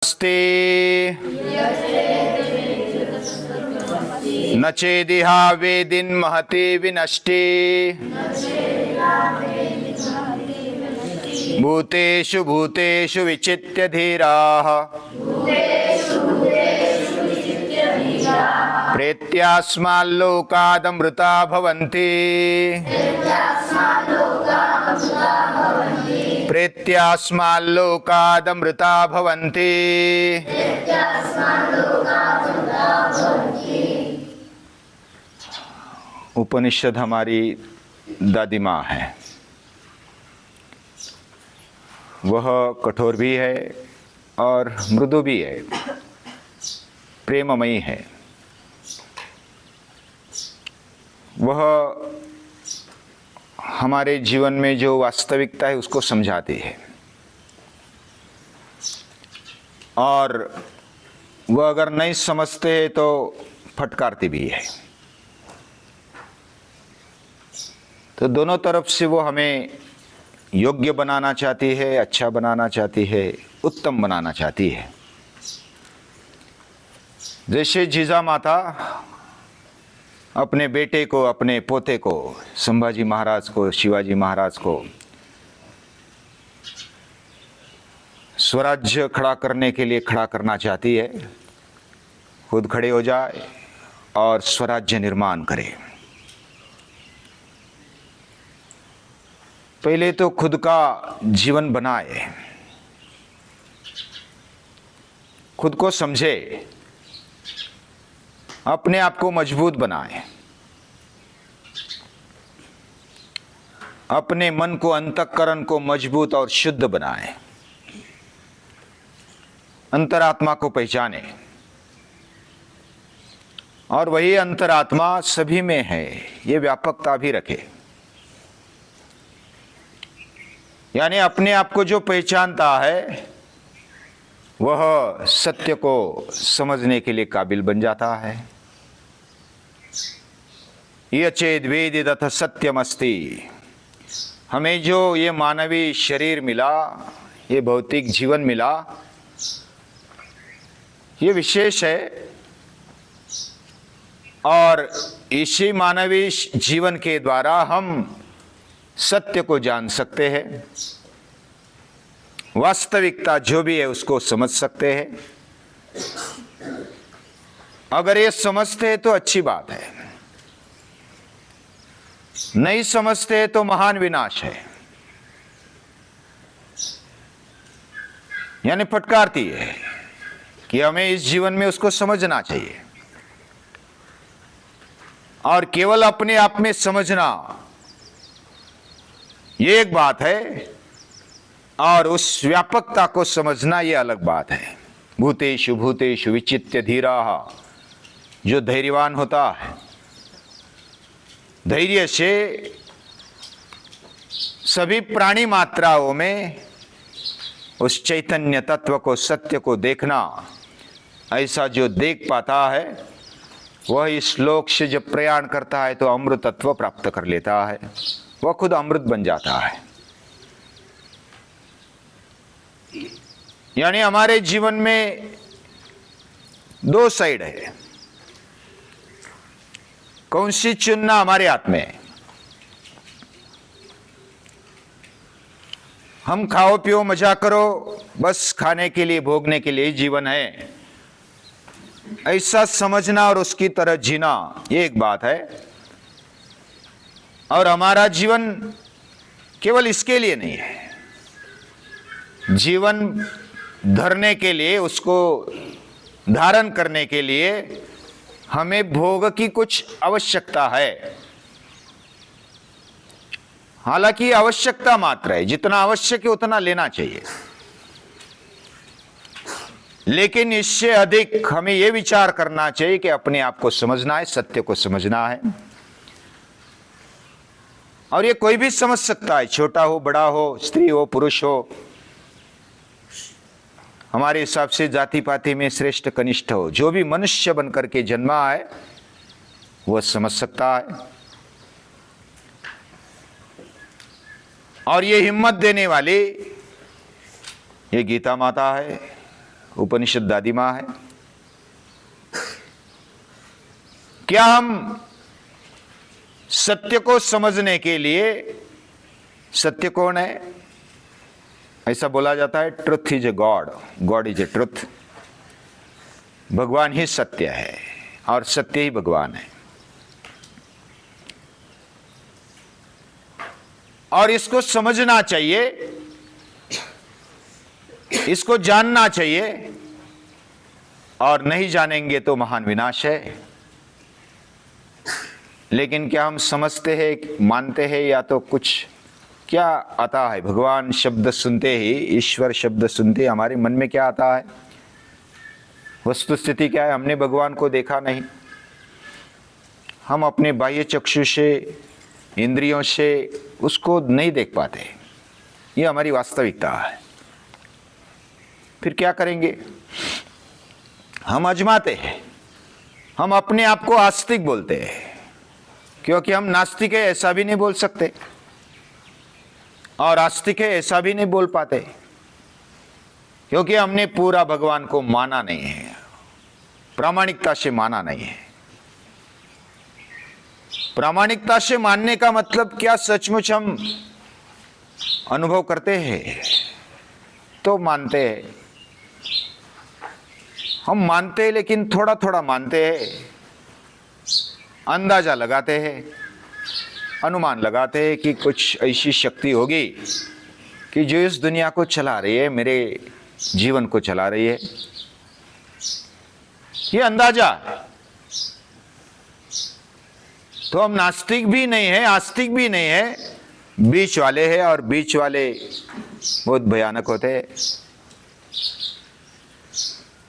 अस्ति न चेदिहा वेदिन महति विनष्टि भूतेषु भूतेषु विचित्य धीराः प्रेत्यास्माल्लोकादमृता भवन्ति प्रेत्यास्माल्लोकादमृता भवन्ति। उपनिषद हमारी दादी माँ है, वह कठोर भी है और मृदु भी है, प्रेममयी है। वह हमारे जीवन में जो वास्तविकता है उसको समझाती है, और वह अगर नहीं समझते हैं तो फटकारती भी है। तो दोनों तरफ से वो हमें योग्य बनाना चाहती है, अच्छा बनाना चाहती है, उत्तम बनाना चाहती है। जैसे जीजा माता अपने बेटे को, अपने पोते को, संभाजी महाराज को, शिवाजी महाराज को स्वराज्य खड़ा करने के लिए खड़ा करना चाहती है, खुद खड़े हो जाए और स्वराज्य निर्माण करे। पहले तो खुद का जीवन बनाए, खुद को समझे, अपने आप को मजबूत बनाए, अपने मन को, अंतःकरण को मजबूत और शुद्ध बनाए, अंतरात्मा को पहचाने, और वही अंतरात्मा सभी में है, ये व्यापकता भी रखे। यानी अपने आप को जो पहचानता है वह सत्य को समझने के लिए काबिल बन जाता है। ये चेद वेदिदथ सत्यमस्ति। हमें जो ये मानवीय शरीर मिला, ये भौतिक जीवन मिला, ये विशेष है, और इसी मानवीय जीवन के द्वारा हम सत्य को जान सकते हैं, वास्तविकता जो भी है उसको समझ सकते हैं। अगर ये समझते हैं तो अच्छी बात है, नहीं समझते हैं तो महान विनाश है। यानी फटकारती है कि हमें इस जीवन में उसको समझना चाहिए, और केवल अपने आप में समझना ये एक बात है, और उस व्यापकता को समझना ये अलग बात है। भूतेषु भूतेषु विचित्य धीराः। जो धैर्यवान होता है, धैर्य से सभी प्राणी मात्राओं में उस चैतन्य तत्व को, सत्य को देखना, ऐसा जो देख पाता है वह इस लोक से जब प्रयाण करता है तो अमृतत्व प्राप्त कर लेता है, वह खुद अमृत बन जाता है। यानी हमारे जीवन में दो साइड है, कौन सी चुनना हमारे हाथ में है। हम खाओ पियो मजा करो, बस खाने के लिए, भोगने के लिए जीवन है, ऐसा समझना और उसकी तरह जीना ये एक बात है। और हमारा जीवन केवल इसके लिए नहीं है, जीवन धरने के लिए, उसको धारण करने के लिए हमें भोग की कुछ आवश्यकता है। हालांकि आवश्यकता मात्र है, जितना आवश्यक है उतना लेना चाहिए, लेकिन इससे अधिक हमें यह विचार करना चाहिए कि अपने आप को समझना है, सत्य को समझना है। और ये कोई भी समझ सकता है, छोटा हो, बड़ा हो, स्त्री हो, पुरुष हो, हमारे हिसाब से जाति पाति में श्रेष्ठ कनिष्ठ हो, जो भी मनुष्य बनकर के जन्मा है वह समझ सकता है। और ये हिम्मत देने वाली ये गीता माता है, उपनिषद दादी माँ है। क्या हम सत्य को समझने के लिए, सत्य कौन है? ऐसा बोला जाता है truth is a god, God is a truth. भगवान ही सत्य है और सत्य ही भगवान है। और इसको समझना चाहिए, इसको जानना चाहिए, और नहीं जानेंगे तो महान विनाश है। लेकिन क्या हम समझते हैं, मानते हैं, या तो कुछ क्या आता है? भगवान शब्द सुनते ही, ईश्वर शब्द सुनते ही हमारे मन में क्या आता है? वस्तु स्थिति क्या है? हमने भगवान को देखा नहीं, हम अपने बाह्य चक्षु से, इंद्रियों से उसको नहीं देख पाते। ये हमारी वास्तविकता है। फिर क्या करेंगे? हम अजमाते हैं, हम अपने आप को आस्तिक बोलते हैं, क्योंकि हम नास्तिक है ऐसा भी नहीं बोल सकते और आस्तिक है ऐसा भी नहीं बोल पाते, क्योंकि हमने पूरा भगवान को माना नहीं है, प्रामाणिकता से माना नहीं है। प्रामाणिकता से मानने का मतलब क्या? सचमुच हम अनुभव करते हैं तो मानते हैं। हम मानते हैं लेकिन थोड़ा थोड़ा मानते हैं, अंदाजा लगाते हैं, अनुमान लगाते हैं कि कुछ ऐसी शक्ति होगी कि जो इस दुनिया को चला रही है, मेरे जीवन को चला रही है। ये अंदाजा है। तो हम नास्तिक भी नहीं है, आस्तिक भी नहीं है, बीच वाले हैं। और बीच वाले बहुत भयानक होते हैं।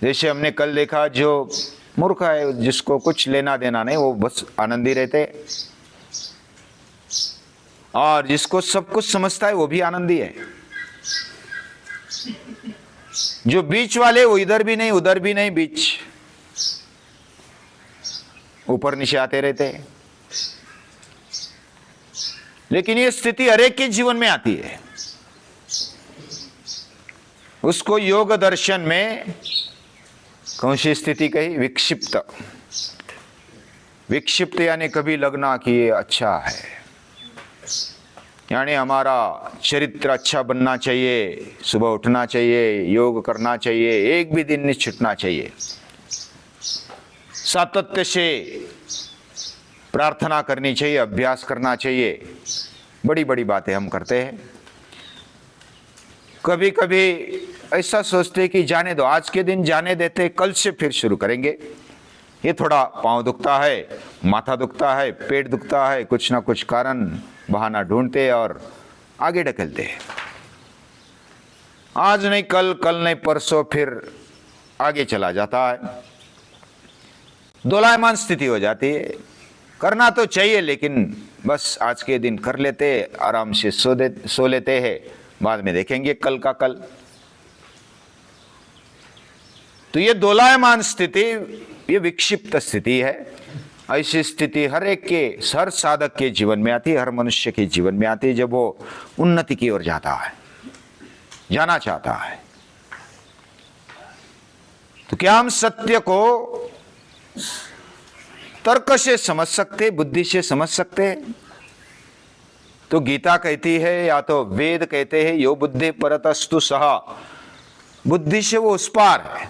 जैसे हमने कल देखा, जो मूर्ख है, जिसको कुछ लेना देना नहीं, वो बस आनंदी रहते, और जिसको सब कुछ समझता है वो भी आनंदी है। जो बीच वाले, वो इधर भी नहीं उधर भी नहीं, बीच, ऊपर नीचे आते रहते। लेकिन ये स्थिति हरेक के जीवन में आती है। उसको योग दर्शन में कौन सी स्थिति कही? विक्षिप्त। विक्षिप्त यानी कभी लगना कि ये अच्छा है, यानी हमारा चरित्र अच्छा बनना चाहिए, सुबह उठना चाहिए, योग करना चाहिए, एक भी दिन नहीं छूटना चाहिए, सातत्य से प्रार्थना करनी चाहिए, अभ्यास करना चाहिए। बड़ी बड़ी बातें हम करते हैं। कभी कभी ऐसा सोचते कि जाने दो, आज के दिन जाने देते, कल से फिर शुरू करेंगे। ये थोड़ा पांव दुखता है, माथा दुखता है, पेट दुखता है, कुछ ना कुछ कारण बहाना ढूंढते और आगे ढकलते हैं। आज नहीं कल, कल नहीं परसों, फिर आगे चला जाता है। दोलायमान स्थिति हो जाती है। करना तो चाहिए, लेकिन बस आज के दिन कर लेते, आराम से सो लेते हैं, बाद में देखेंगे कल का कल। तो ये दोलायमान स्थिति, ये विक्षिप्त स्थिति है। ऐसी स्थिति हर एक के, हर साधक के जीवन में आती है, हर मनुष्य के जीवन में आती है, जब वो उन्नति की ओर जाता है, जाना चाहता है। तो क्या हम सत्य को तर्क से समझ सकते, बुद्धि से समझ सकते? तो गीता कहती है, या तो वेद कहते हैं, यो बुद्धि परतस्तु सहा, बुद्धि से वो उस पार है,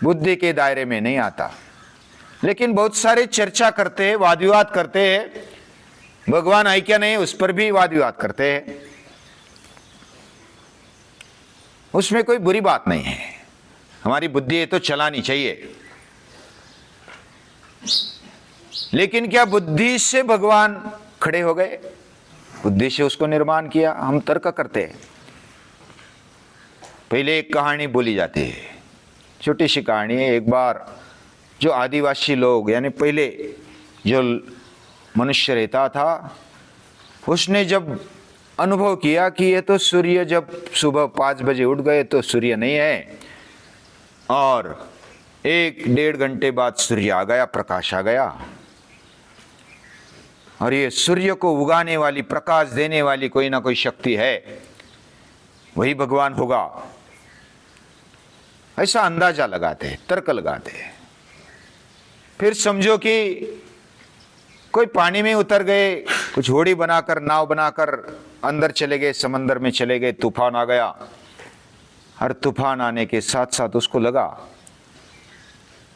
बुद्धि के दायरे में नहीं आता। लेकिन बहुत सारे चर्चा करते हैं, वाद विवाद करते हैं, भगवान है क्या नहीं, उस पर भी वाद विवाद करते हैं। उसमें कोई बुरी बात नहीं है, हमारी बुद्धि ये तो चलानी चाहिए। लेकिन क्या बुद्धि से भगवान खड़े हो गए? बुद्धि से उसको निर्माण किया? हम तर्क करते हैं। पहले एक कहानी बोली जाती है, छोटी सी कहानी है। एक बार जो आदिवासी लोग, यानी पहले जो मनुष्य रहता था, उसने जब अनुभव किया कि ये तो सूर्य, जब सुबह 5 बजे उठ गए तो सूर्य नहीं है, और 1-1.5 घंटे बाद सूर्य आ गया, प्रकाश आ गया, और ये सूर्य को उगाने वाली, प्रकाश देने वाली कोई ना कोई शक्ति है, वही भगवान होगा। ऐसा अंदाजा लगाते, तर्क लगाते। फिर समझो कि कोई पानी में उतर गए, कुछ होड़ी बनाकर, नाव बनाकर अंदर चले गए, समंदर में चले गए, तूफान आ गया। हर तूफान आने के साथ साथ उसको लगा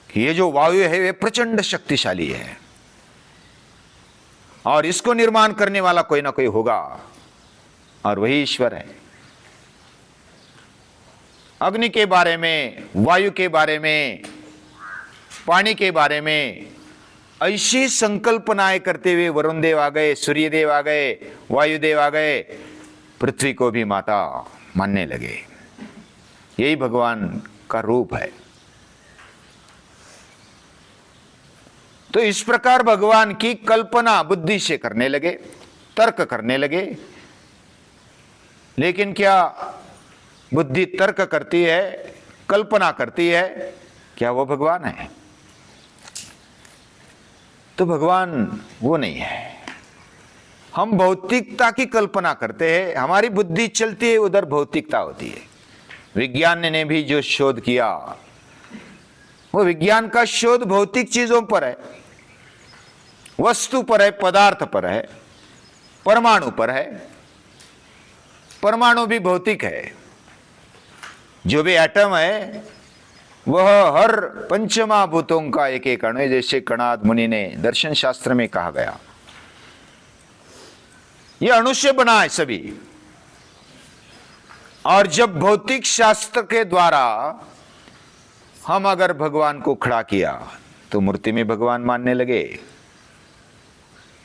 कि ये जो वायु है वे प्रचंड शक्तिशाली है और इसको निर्माण करने वाला कोई ना कोई होगा और वही ईश्वर है। अग्नि के बारे में, वायु के बारे में, पानी के बारे में ऐसी संकल्पनाएं करते हुए वरुण देव आ गए, सूर्य देव आ गए, वायुदेव आ गए, पृथ्वी को भी माता मानने लगे। यही भगवान का रूप है। तो इस प्रकार भगवान की कल्पना बुद्धि से करने लगे, तर्क करने लगे। लेकिन क्या बुद्धि तर्क करती है, कल्पना करती है? क्या वो भगवान है? तो भगवान वो नहीं है। हम भौतिकता की कल्पना करते हैं, हमारी बुद्धि चलती है, उधर भौतिकता होती है। विज्ञान ने भी जो शोध किया, वो विज्ञान का शोध भौतिक चीजों पर है, वस्तु पर है, पदार्थ पर है, परमाणु पर है। परमाणु भी भौतिक है। जो भी एटम है वह हर पंचमहाभूतों का एक एक अणु, जैसे कणाद मुनि ने दर्शन शास्त्र में कहा गया। यह अणु से बना है सभी। और जब भौतिक शास्त्र के द्वारा हम अगर भगवान को खड़ा किया तो मूर्ति में भगवान मानने लगे,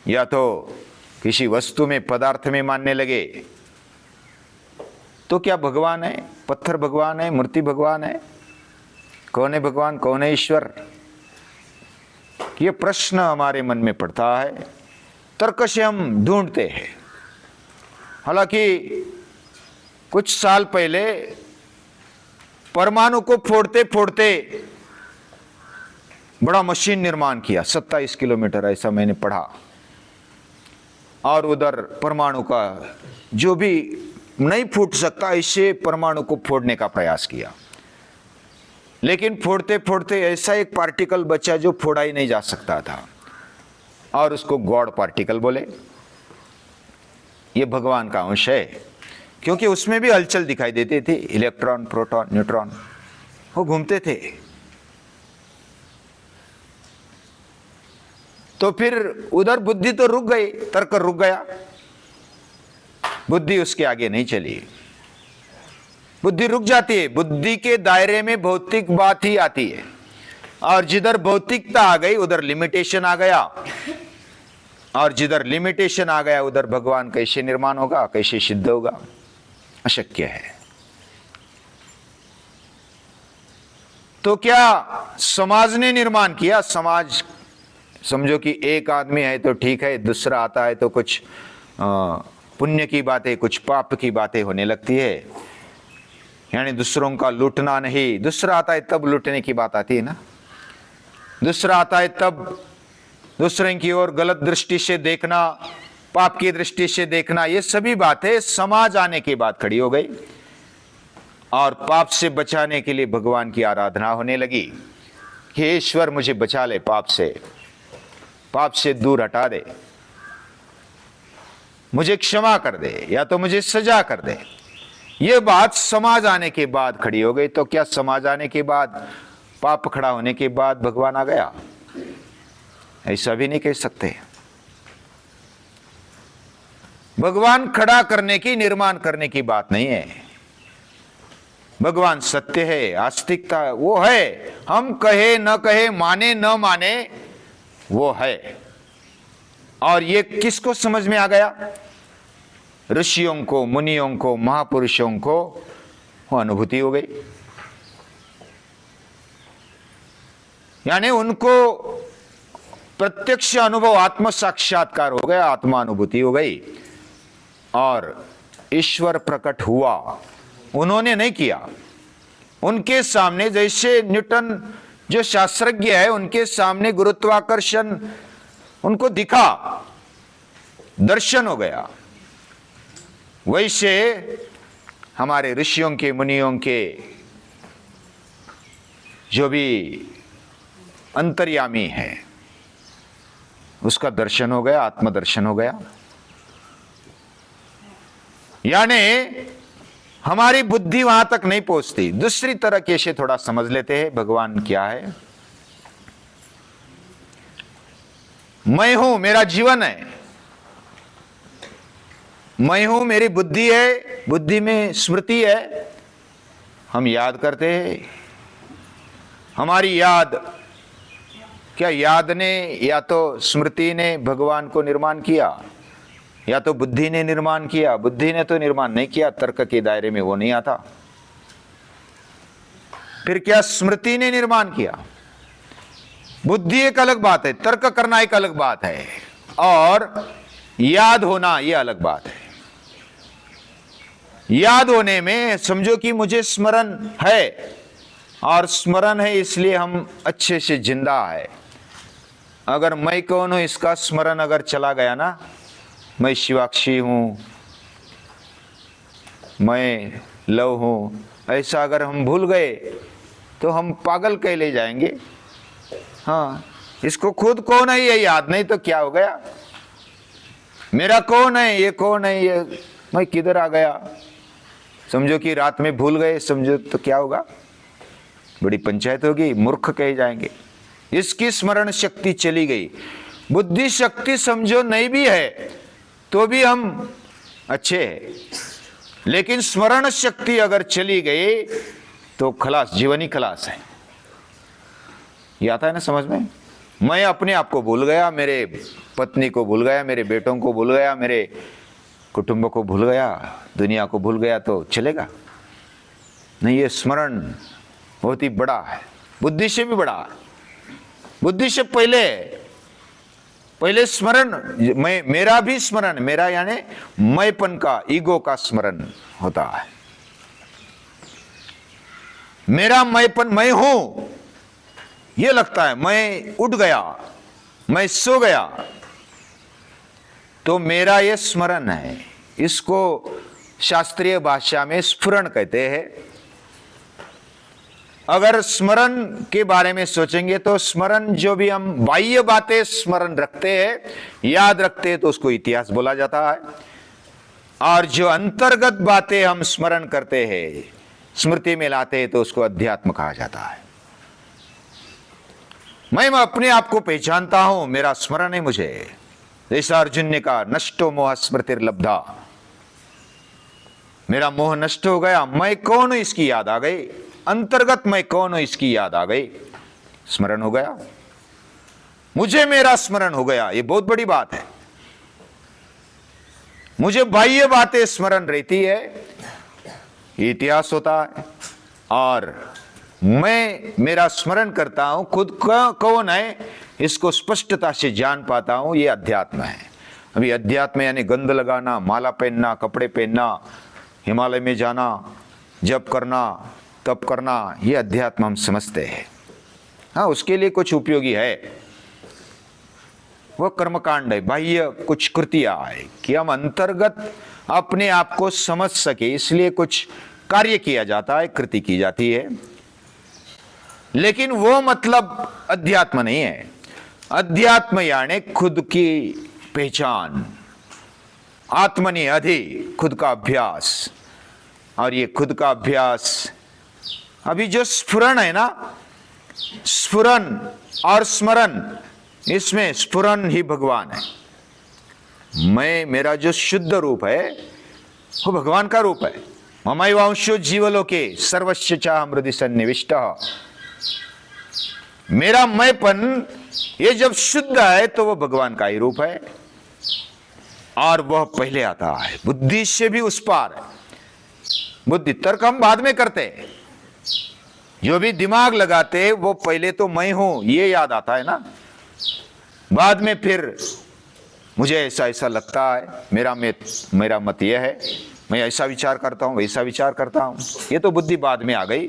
या तो किसी वस्तु में, पदार्थ में मानने लगे। तो क्या भगवान है? पत्थर भगवान है? मूर्ति भगवान है? कौन है भगवान, कौन है ईश्वर? यह प्रश्न हमारे मन में पड़ता है, तर्क से हम ढूंढते हैं। हालांकि कुछ साल पहले परमाणु को फोड़ते फोड़ते बड़ा मशीन निर्माण किया, 27 किलोमीटर, ऐसा मैंने पढ़ा। और उधर परमाणु का जो भी नहीं फूट सकता, इससे परमाणु को फोड़ने का प्रयास किया। लेकिन फोड़ते फोड़ते ऐसा एक पार्टिकल बचा जो फोड़ा ही नहीं जा सकता था, और उसको गॉड पार्टिकल बोले। ये भगवान का अंश है, क्योंकि उसमें भी हलचल दिखाई देती थी। इलेक्ट्रॉन, प्रोटॉन, न्यूट्रॉन वो घूमते थे। तो फिर उधर बुद्धि तो रुक गई, तर्क रुक गया, बुद्धि उसके आगे नहीं चली। बुद्धि रुक जाती है, बुद्धि के दायरे में भौतिक बात ही आती है, और जिधर भौतिकता आ गई उधर लिमिटेशन आ गया, और जिधर लिमिटेशन आ गया उधर भगवान कैसे निर्माण होगा, कैसे सिद्ध होगा? अशक्य है। तो क्या समाज ने निर्माण किया? समाज समझो कि एक आदमी है तो ठीक है, दूसरा आता है तो कुछ पुण्य की बातें, कुछ पाप की बातें होने लगती है। यानी दूसरों का लूटना नहीं, दूसरा आता है तब लूटने की बात आती है ना। दूसरा आता है तब दूसरे की ओर गलत दृष्टि से देखना, पाप की दृष्टि से देखना, ये सभी बातें समाज आने के बाद खड़ी हो गई। और पाप से बचाने के लिए भगवान की आराधना होने लगी कि ईश्वर मुझे बचा ले, पाप से दूर हटा दे, मुझे क्षमा कर दे, या तो मुझे सजा कर दे। ये बात समाज आने के बाद खड़ी हो गई। तो क्या समाज आने के बाद, पाप खड़ा होने के बाद भगवान आ गया? ऐसा भी नहीं कह सकते। भगवान खड़ा करने की, निर्माण करने की बात नहीं है। भगवान सत्य है, आस्तिकता वो है। हम कहे न कहे, माने न माने, वो है। और ये किसको समझ में आ गया? ऋषियों को, मुनियों को, महापुरुषों को वो अनुभूति हो गई। यानी उनको प्रत्यक्ष अनुभव, आत्म साक्षात्कार हो गया, आत्मानुभूति हो गई, और ईश्वर प्रकट हुआ। उन्होंने नहीं किया, उनके सामने, जैसे न्यूटन जो शास्त्रज्ञ है, उनके सामने गुरुत्वाकर्षण उनको दिखा, दर्शन हो गया। वैसे हमारे ऋषियों के, मुनियों के जो भी अंतर्यामी है उसका दर्शन हो गया, आत्मदर्शन हो गया। यानी हमारी बुद्धि वहां तक नहीं पहुंचती। दूसरी तरह के से थोड़ा समझ लेते हैं भगवान क्या है। मैं हूं, मेरा जीवन है, मैं हूं, मेरी बुद्धि है, बुद्धि में स्मृति है, हम याद करते हैं। हमारी याद, क्या याद ने या तो स्मृति ने भगवान को निर्माण किया या तो बुद्धि ने निर्माण किया? बुद्धि ने तो निर्माण नहीं किया, तर्क के दायरे में वो नहीं आता। फिर क्या स्मृति ने निर्माण किया? बुद्धि एक अलग बात है, तर्क करना एक अलग बात है, और याद होना यह अलग बात है। याद होने में समझो कि मुझे स्मरण है, और स्मरण है इसलिए हम अच्छे से जिंदा है। अगर मैं कौन हूं इसका स्मरण अगर चला गया ना, मैं शिवाक्षी हूं, मैं लव हूं, ऐसा अगर हम भूल गए तो हम पागल कहले जाएंगे। हाँ, इसको खुद कौन है ये याद नहीं तो क्या हो गया? मेरा कौन है, ये कौन है, ये मैं किधर आ गया? समझो कि रात में भूल गए, समझो तो क्या होगा? बड़ी पंचायत होगी, मूर्ख कहे जाएंगे। इसकी स्मरण शक्ति चली गई। बुद्धि शक्ति समझो नहीं भी है तो भी हम अच्छे हैं, लेकिन स्मरण शक्ति अगर चली गई तो खलास, जीवन ही खलास है। ये आता है ना समझ में? मैं अपने आप को भूल गया, मेरे पत्नी को भूल गया, मेरे बेटों को भूल गया, मेरे कुटुंब को भूल गया, दुनिया को भूल गया तो चलेगा नहीं? ये स्मरण बहुत ही बड़ा है, बुद्धि से भी बड़ा है। बुद्धि से पहले स्मरण, मैं, मेरा भी स्मरण, मेरा यानी मैंपन का, ईगो का स्मरण होता है। मेरा मैंपन, मैं हूं ये लगता है, मैं उठ गया, मैं सो गया, तो मेरा ये स्मरण है। इसको शास्त्रीय भाषा में स्फुरण कहते हैं। अगर स्मरण के बारे में सोचेंगे तो स्मरण, जो भी हम बाह्य बातें स्मरण रखते हैं, याद रखते हैं, तो उसको इतिहास बोला जाता है। और जो अंतर्गत बातें हम स्मरण करते हैं, स्मृति में लाते हैं, तो उसको अध्यात्म कहा जाता है। मैं अपने आप को पहचानता हूं, मेरा स्मरण है मुझे। जैसा अर्जुन ने कहा, नष्टो मोह स्मृतिर्लब्धा, मेरा मोह नष्ट हो गया, मैं कौन हूं इसकी याद आ गई। अंतर्गत मैं कौन हूं इसकी याद आ गई, स्मरण हो गया, मुझे मेरा स्मरण हो गया। ये बहुत बड़ी बात है। मुझे बाह्य बातें स्मरण रहती है, इतिहास होता है, और मैं मेरा स्मरण करता हूं, खुद कौन है इसको स्पष्टता से जान पाता हूं, ये अध्यात्म है। अभी अध्यात्म यानी गंध लगाना, माला पहनना, कपड़े पहनना, हिमालय में जाना, जप करना, तप करना, ये अध्यात्म हम समझते हैं। हाँ, उसके लिए कुछ उपयोगी है, वह कर्मकांड है, बाह्य कुछ कृतियां है कि हम अंतर्गत अपने आप को समझ सके, इसलिए कुछ कार्य किया जाता है, कृति की जाती है। लेकिन वो मतलब अध्यात्म नहीं है। अध्यात्म यानी खुद की पहचान, आत्मनि अधि, खुद का अभ्यास। और ये खुद का अभ्यास, अभी जो स्फुरण है ना, स्फुरण और स्मरण, इसमें स्फुरण ही भगवान है। मैं, मेरा जो शुद्ध रूप है वो भगवान का रूप है। ममैवांशो जीवलोके सर्वस्य चाहं हृदि सन्निविष्टः। मेरा मैंपन ये जब शुद्ध है तो वो भगवान का ही रूप है, और वह पहले आता है, बुद्धि से भी उस पार है। बुद्धि, तर्क हम बाद में करते हैं, जो भी दिमाग लगाते वो पहले तो मैं हूं ये याद आता है ना, बाद में फिर मुझे ऐसा ऐसा लगता है, मेरा मत यह है, मैं ऐसा विचार करता हूं, वैसा विचार करता हूं, ये तो बुद्धि बाद में आ गई।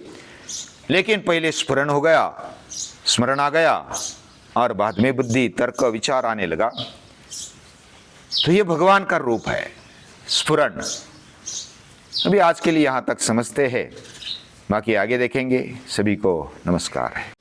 लेकिन पहले स्फुरण हो गया, स्मरण आ गया, और बाद में बुद्धि, तर्क, विचार आने लगा। तो ये भगवान का रूप है, स्फुरण। अभी आज के लिए यहां तक समझते हैं। बाकी आगे देखेंगे। सभी को नमस्कार है।